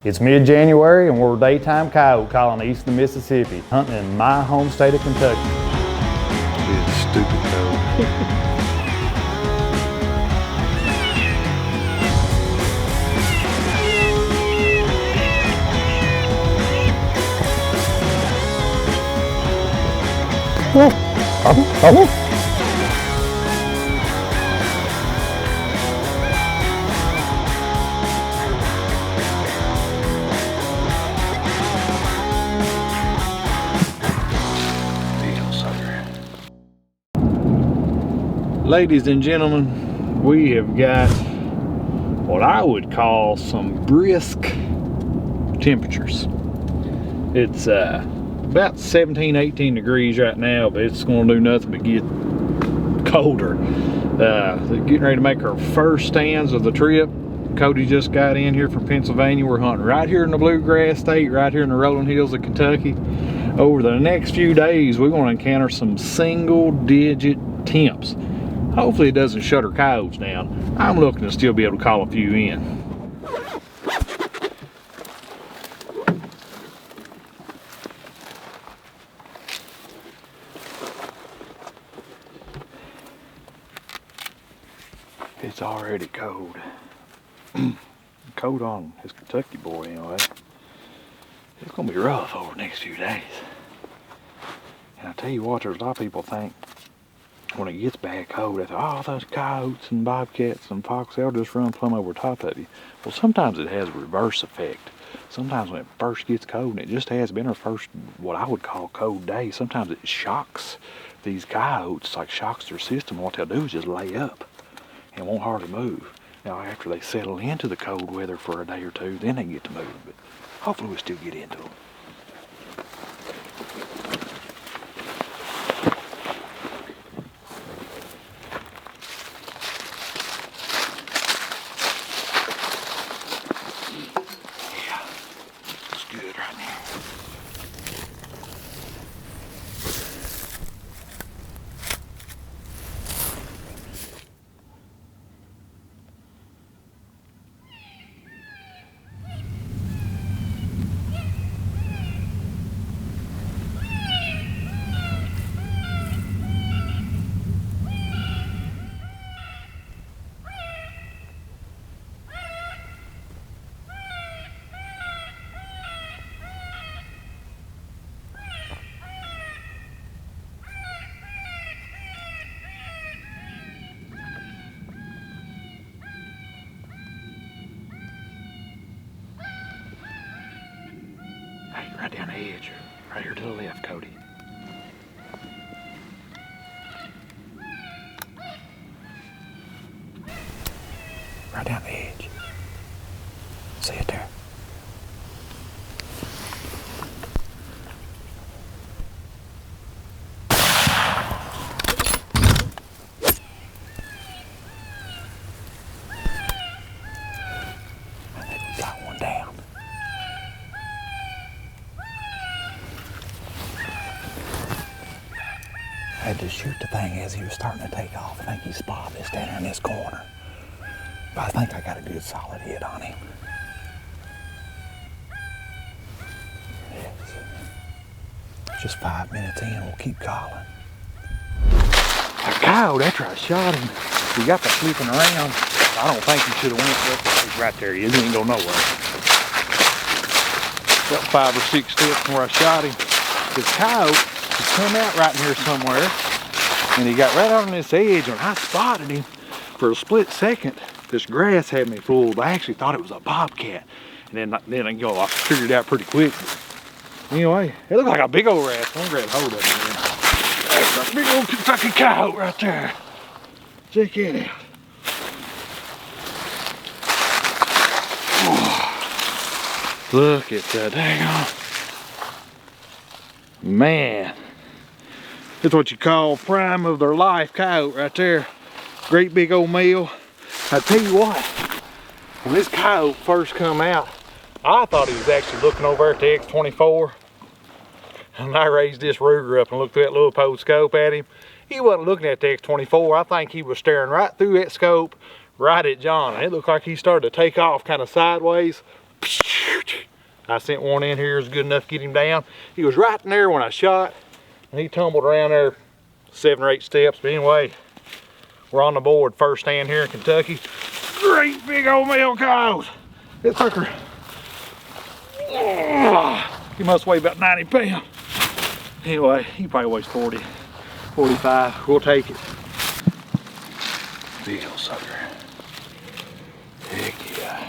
It's mid-January and we're daytime coyote calling east of the Mississippi, hunting in my home state of Kentucky. It's stupid cold. Ladies and gentlemen, we have got what I would call some brisk temperatures. It's about 17, 18 degrees right now, but it's going to do nothing but get colder. Getting ready to make our first stands of the trip. Cody just got in here from Pennsylvania. We're hunting right here in the Bluegrass State, right here in the rolling hills of Kentucky. Over the next few days, we're going to encounter some single-digit temps. Hopefully it doesn't shut our coyotes down. I'm looking to still be able to call a few in. It's already cold. Cold on this Kentucky boy anyway. It's gonna be rough over the next few days. And I tell you what, there's a lot of people think when it gets bad cold, they think, oh, those coyotes and bobcats and fox, they'll just run plumb over top of you. Well, sometimes it has a reverse effect. Sometimes when it first gets cold, and it just has been our first, what I would call cold day, sometimes it shocks these coyotes, like shocks their system. What they'll do is just lay up and won't hardly move. Now, after they settle into the cold weather for a day or two, then they get to move. But hopefully we'll still get into them. Right down the edge, right here to the left, Cody. Right down the edge. See it there? I think we got one down. I had to shoot the thing as he was starting to take off. I think he spotted this down in this corner. But I think I got a good solid hit on him. Yes. Just 5 minutes in, we'll keep calling. A coyote, after I shot him, he got the flipping around. I don't think he should have went, but he's right there. He ain't going nowhere. About 5 or 6 steps from where I shot him. This coyote come out right in here somewhere, and he got right on this edge. When I spotted him for a split second, this grass had me fooled. I actually thought it was a bobcat, and then I figured it out pretty quick. But anyway, it looked like a big old rat. I'm gonna grab hold of it. That's a big old Kentucky coyote right there. Check it out. Oh, look at that daggone. Man. It's what you call prime of their life coyote right there. Great big old meal. I tell you what, when this coyote first come out, I thought he was actually looking over at the X24. And I raised this Ruger up and looked through that little pole scope at him. He wasn't looking at the X24. I think he was staring right through that scope, right at John. And it looked like he started to take off kind of sideways. I sent one in here, is good enough to get him down. He was right in there when I shot, and he tumbled around there 7 or 8 steps. But anyway, we're on the board, first stand here in Kentucky. Great big old male coyote. This sucker, he must weigh about 90 pounds. Anyway, he probably weighs 40, 45. We'll take it. Big old sucker. Heck yeah.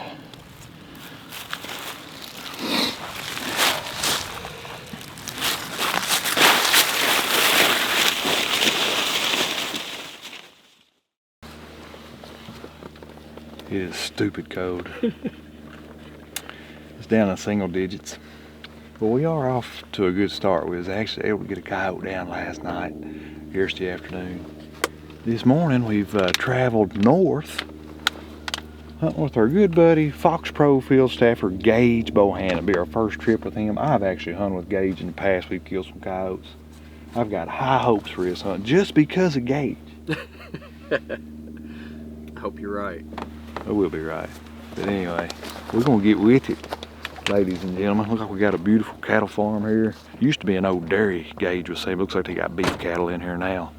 It is stupid cold. It's down in single digits. But we are off to a good start. We was actually able to get a coyote down last night, yesterday afternoon. This morning we've traveled north, hunting with our good buddy, Foxpro field staffer Gage Bohannon. It'll be our first trip with him. I've actually hunted with Gage in the past. We've killed some coyotes. I've got high hopes for this hunt just because of Gage. I hope you're right. I will be right. But anyway, we're gonna get with it, ladies and gentlemen. Looks like we got a beautiful cattle farm here. Used to be an old dairy, Gage was saying. Looks like they got beef cattle in here now.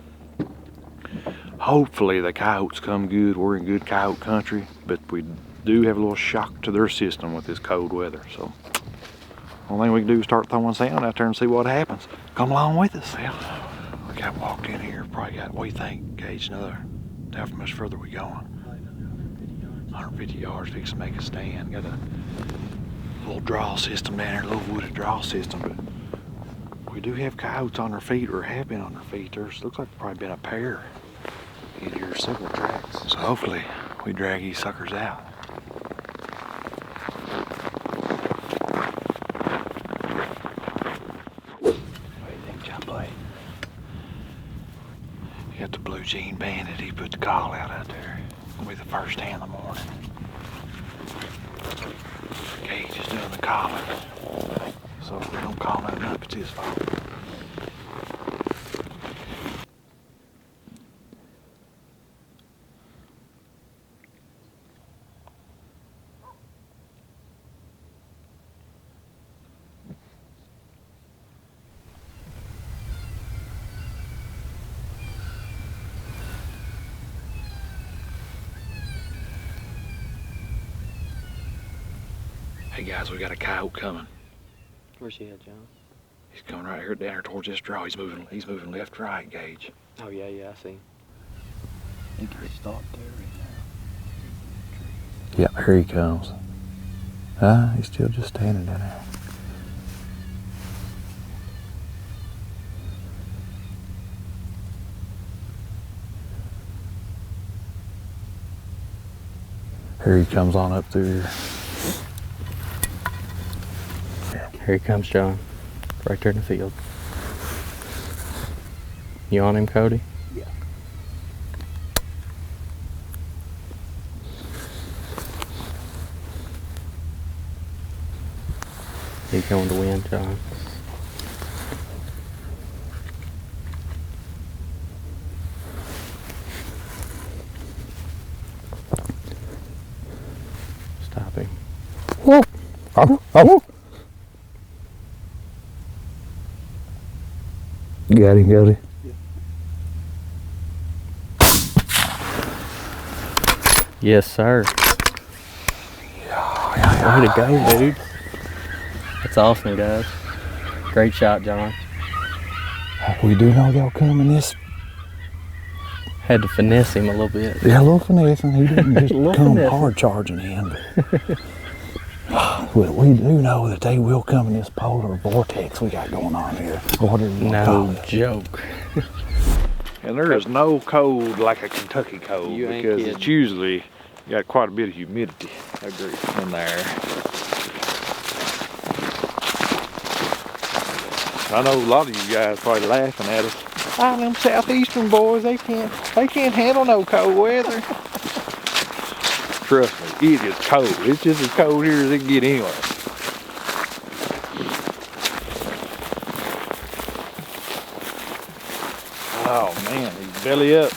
Hopefully the coyotes come good. We're in good coyote country, but we do have a little shock to their system with this cold weather. So only thing we can do is start throwing sound out there and see what happens. Come along with us. Well, we got walked in here. Probably got, what do you think, Gage? How much further we going? 150 yards, fixing to make a stand. Got a little draw system down there, a little wooded draw system, but we do have coyotes on their feet, or have been on their feet. There's looks like probably been a pair in here, several tracks. So hopefully we drag these suckers out. What do you think, John Blade? You got the blue jean bandit, he put the call out there. It'll be the first day in the morning. Gage is doing the calling. So if we don't call nothing up, it's his fault. Hey guys, we got a coyote coming. Where's he at, John? He's coming right here, down here towards this draw. He's moving left, right, Gage. Oh yeah, I see him. I think he stopped there right now. Yeah, here he comes. He's still just standing down there. Here he comes on up through here. Here he comes, John. Right there in the field. You on him, Cody? Yeah. He's going to win, John. Stop him. Whoa! Oh! Got him, Cody. Yeah. Yes, sir. Way to go, dude. That's awesome, guys. Great shot, John. We do know they'll come in this. Had to finesse him a little bit. Yeah, a little finessing. He didn't just Little come finessing. hard charging in. But we do know that they will come in this polar vortex we got going on here. Whatever you want to call No it. joke. And there is no cold like a Kentucky cold, You ain't because kidding. it's usually got quite a bit of humidity in there. I know a lot of you guys probably laughing at us. Them southeastern boys, they can't handle no cold weather. Trust me, it is cold. It's just as cold here as it can get anyway. Oh man, he's belly up.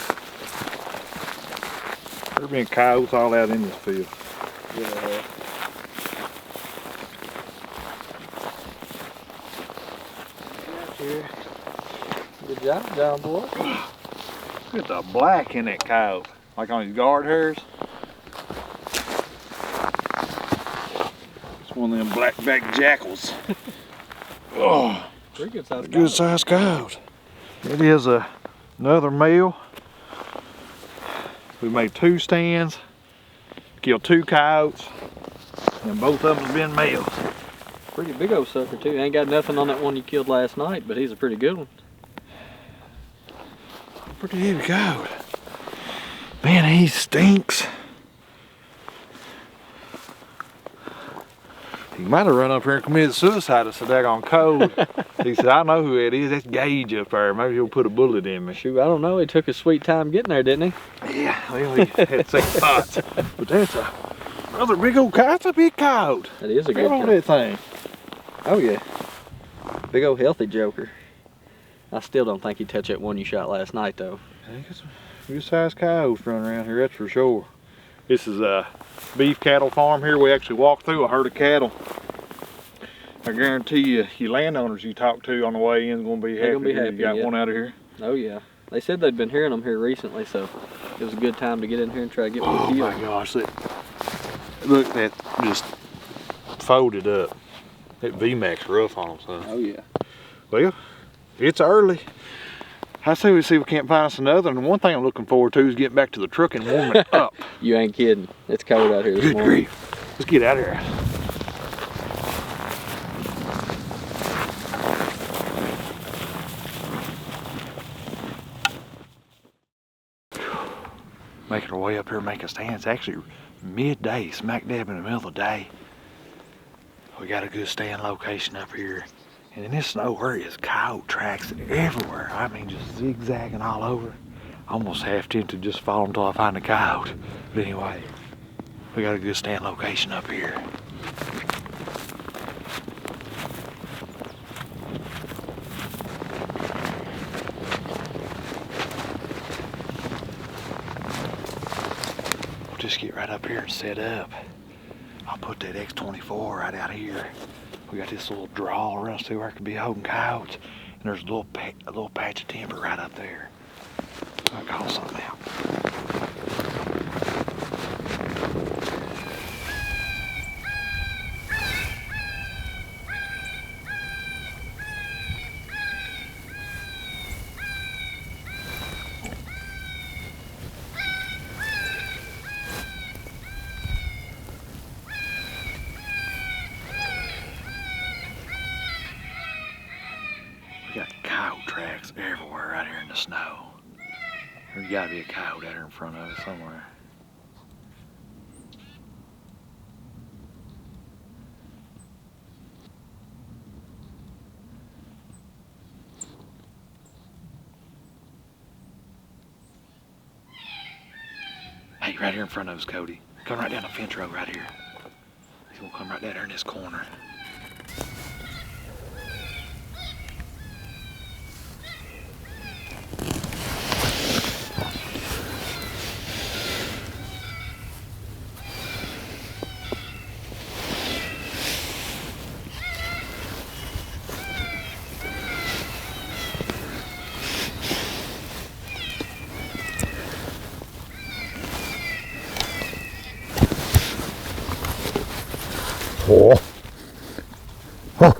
There been coyotes all out in this field. Yeah. here. Good job, John boy. Look at the black in that coyote, like on his guard hairs. It's one of them black-backed jackals. Oh, Pretty good size. good sized coyote. It is another male. We made 2 stands, killed 2 coyotes, and both of them have been males. Pretty big old sucker too. Ain't got nothing on that one you killed last night, but he's a pretty good one. Pretty heavy coyote. Man, he stinks. He might have run up here and committed suicide. It's so daggone cold. He said, I know who it is. That's Gage up there. Maybe he'll put a bullet in me. Shoot, I don't know. He took his sweet time getting there, didn't he? Yeah, well, he had second thoughts. But that's another big old coyote. That's a big coyote. That is a good Look at one. that thing. Oh yeah. Big old healthy joker. I still don't think he'd touch that one you shot last night though. I think it's a good sized coyotes running around here, that's for sure. This is a beef cattle farm here. We actually walked through a herd of cattle. I guarantee you, your landowners you talk to on the way in is going to be happy. They're gonna be that happy, you got yeah. one out of here. Oh yeah. They said they'd been hearing them here recently, so it was a good time to get in here and try to get one Oh killed. my gosh, look, that just folded up. That VMAX rough on them, son. Oh yeah. Well, it's early. I say we see if we can't find us another. And one thing I'm looking forward to is getting back to the truck and warming it up. You ain't kidding. It's cold out here this Good morning. grief. Let's get out of here. Making our way up here, make a stand. It's actually midday, smack dab in the middle of the day. We got a good stand location up here. And in this snow area is coyote tracks everywhere. I mean, just zigzagging all over. Almost half tempted to just follow them till I find a coyote. But anyway, we got a good stand location up here. We'll just get right up here and set up. I'll put that X24 right out here. We got this little draw around us where it could be holding coyotes, and there's a little patch of timber right up there. I'll call something out. We got coyote tracks everywhere out here in the snow. There's gotta be a coyote out here in front of us somewhere. Hey, right here in front of us, Cody. Come right down the fence road right here. He's gonna come right down there in this corner. Oh. Oh.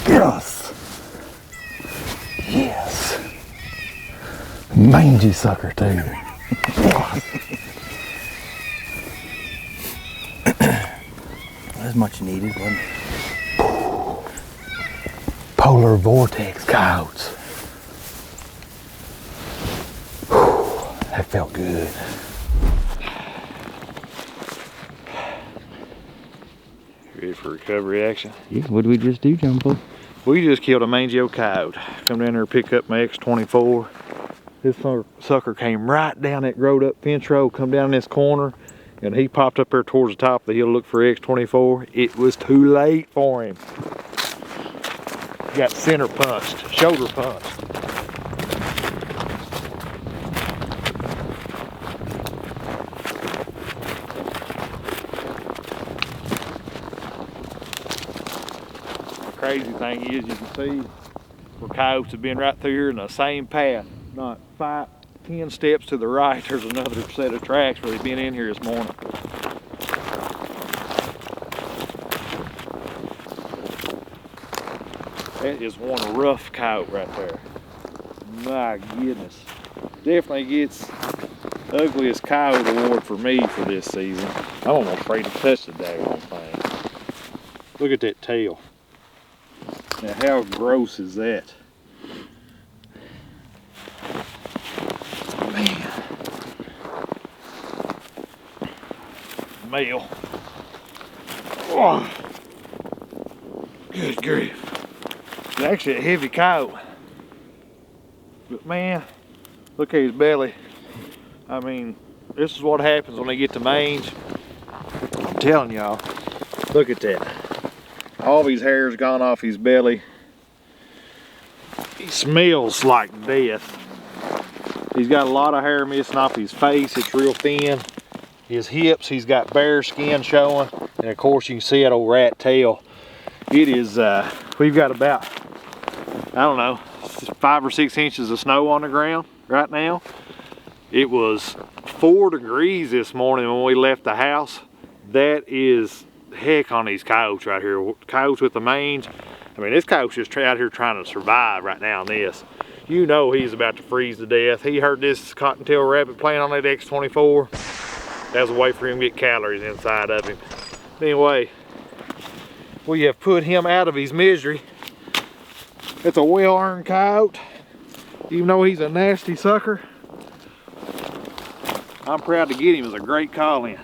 Yes. Yes. Mangy sucker too. That's much needed, wasn't it? Polar vortex coyotes. That felt good. Ready for recovery action? Yeah, what did we just do, John Paul? We just killed a mangy old coyote. Come down there and pick up my X24. This sucker came right down that growed up fence road, come down this corner, and he popped up there towards the top of the hill to look for X24. It was too late for him. Got center punched, shoulder punched. crazy thing is, you can see where coyotes have been right through here in the same path. Not 5-10 steps to the right, there's another set of tracks where they've been in here this morning. That is one rough coyote right there. My goodness. Definitely gets ugliest coyote award for me for this season. I'm almost afraid to touch the daggone thing. Look at that tail. Now how gross is that? Man. Male. Oh. Good grief. It's actually a heavy coyote. But man, look at his belly. I mean, this is what happens when they get to mange. I'm telling y'all, look at that. All these hairs gone off his belly. He smells like death. He's got a lot of hair missing off his face. It's real thin. His hips, he's got bare skin showing. And of course you can see that old rat tail. It is, we've got about, I don't know, 5 or 6 inches of snow on the ground right now. It was 4 degrees this morning when we left the house. That is heck on these coyotes right here. Coyotes with the mange. I mean, this coyote's just out here trying to survive right now in this. You know he's about to freeze to death. He heard this cottontail rabbit playing on that X24. That was a way for him to get calories inside of him. Anyway, we have put him out of his misery. It's a well-earned coyote, even though he's a nasty sucker. I'm proud to get him as a great call-in.